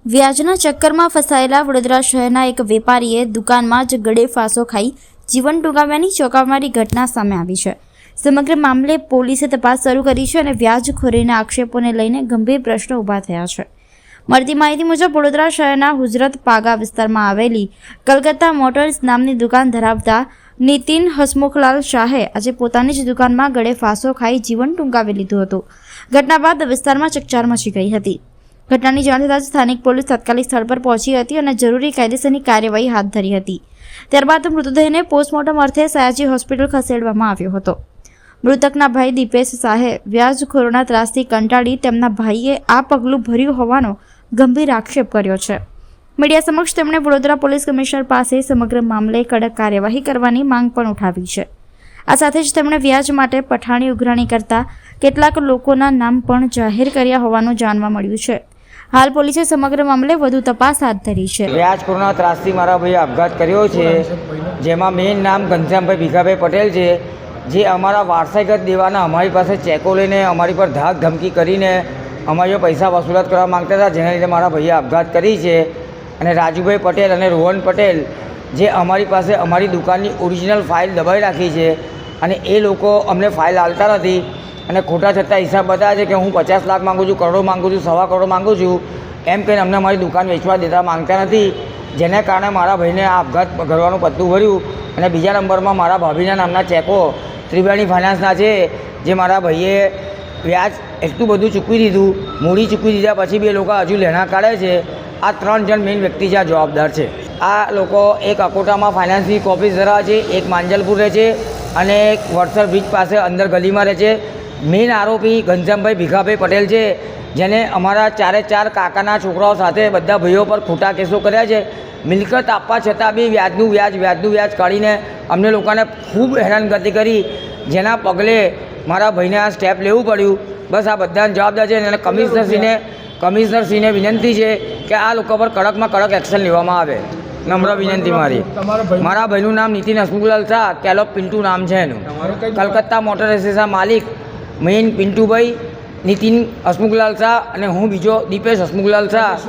વ્યાજના ચક્કરમાં ફસાયેલા વડોદરા શહેરના એક વેપારીએ દુકાનમાં જ ગળે ફાંસો ખાઈ જીવન ટૂંકાવ્યાની ચોંકાવનારી ઘટના સામે આવી છે। સમગ્ર મામલે પોલીસે તપાસ શરૂ કરી છે અને વ્યાજખોરીના આક્ષેપોને લઈને ગંભીર પ્રશ્નો ઊભા થયા છે। મળતી માહિતી મુજબ વડોદરા શહેરના હુજરત પાગા વિસ્તારમાં આવેલી કલકત્તા મોટર્સ નામની દુકાન ધરાવતા નીતિન હસમુખલાલ શાહે આજે પોતાની જ દુકાનમાં ગળે ફાંસો ખાઈ જીવન ટૂંકાવી લીધું હતું। ઘટના બાદ વિસ્તારમાં ચકચાર મચી ગઈ હતી। ઘટનાની જાણ થતાં જ સ્થાનિક પોલીસ તાત્કાલિક સ્થળ પર પહોંચી હતી અને જરૂરી કાયદેસરની કાર્યવાહી હાથ ધરી હતી। ત્યારબાદ મૃતદેહને પોસ્ટમોર્ટમ અર્થે સયાજી હોસ્પિટલ ખસેડવામાં આવ્યો હતો। મૃતકના ભાઈ દીપેશ શાહે વ્યાજખોરોના ત્રાસથી કંટાળી તેમના ભાઈએ આ પગલું ભર્યું હોવાનો ગંભીર આક્ષેપ કર્યો છે। મીડિયા સમક્ષ તેમણે વડોદરા પોલીસ કમિશનર પાસે સમગ્ર મામલે કડક કાર્યવાહી કરવાની માંગ પણ ઉઠાવી છે। આ સાથે જ તેમણે વ્યાજ માટે પઠાણી ઉઘરાણી કરતા કેટલાક લોકોના નામ પણ જાહેર કર્યા હોવાનું જાણવા મળ્યું છે। હાલ પોલીસે સમગ્ર મામલે વધુ તપાસ હાથ ધરી છે। વ્યાજખોરના ત્રાસથી મારા ભાઈએ આપઘાત કર્યો છે, જેમાં મેઇન નામ ઘનશ્યામભાઈ ભીખાભાઈ પટેલ છે, જે અમારા વારસાગત દેવાના અમારી પાસે ચેકો લઈને અમારી પર ધાક ધમકી કરીને અમારી પૈસા વસૂલાત કરવા માંગતા હતા, જેના લીધે મારા ભાઈએ આપઘાત કરી છે। અને રાજુભાઈ પટેલ અને રોહન પટેલ જે અમારી પાસે અમારી દુકાનની ઓરિજિનલ ફાઇલ દબાઈ રાખી છે અને એ લોકો અમને ફાઇલ આલતા નથી અને ખોટા છતાં હિસાબ બતાવે છે કે હું 50 લાખ માગું છું, કરોડો માગું છું, 1.25 કરોડ માગું છું, એમ કહીને અમને અમારી દુકાન વેચવા દેતા માંગતા નથી, જેને કારણે મારા ભાઈને આ આપઘાત કરવાનું પત્તું ભર્યું। અને બીજા નંબરમાં મારા ભાભીના નામના ચેકો ત્રિવેણી ફાઇનાન્સના છે, જે મારા ભાઈએ વ્યાજ એટલું બધું ચૂકવી દીધું, મૂડી ચૂકવી દીધા પછી બી એ લોકો હજુ લેણા કાઢે છે। આ 3 જણ મેઇન વ્યક્તિ છે, આ જવાબદાર છે। આ લોકો એક અકોટામાં ફાઇનાન્સની ઓફિસ ધરાવે છે, એક માંજલપુર રહે છે અને એક વડસર બ્રિજ પાસે અંદર ગલીમાં રહે છે। મેઇન આરોપી ઘનશ્યામભાઈ ભીખાભાઈ પટેલ છે, જેને અમારા 4 કાકાના છોકરાઓ સાથે બધા ભાઈઓ પર ખોટા કેસો કર્યા છે। મિલકત આપવા છતાં બી વ્યાજનું વ્યાજ કાઢીને અમને લોકોને ખૂબ હેરાનગતિ કરી, જેના પગલે મારા ભાઈને આ સ્ટેપ લેવું પડ્યું। બસ આ બધાને જવાબદાર છે અને કમિશનરશ્રીને વિનંતી છે કે આ લોકો પર કડકમાં કડક એક્શન લેવામાં આવે। નમ્ર વિનંતી મારી। મારા ભાઈનું નામ નીતિન હસમુખલાલ શાહ, કેલોપ પિન્ટુ નામ છે એનું, કલકત્તા મોટર એસોસિએશનના માલિક મેઇન પિન્ટુભાઈ નીતિન હસમુખલાલ શાહ અને હું બીજો દીપેશ હસમુખલાલ શાહ।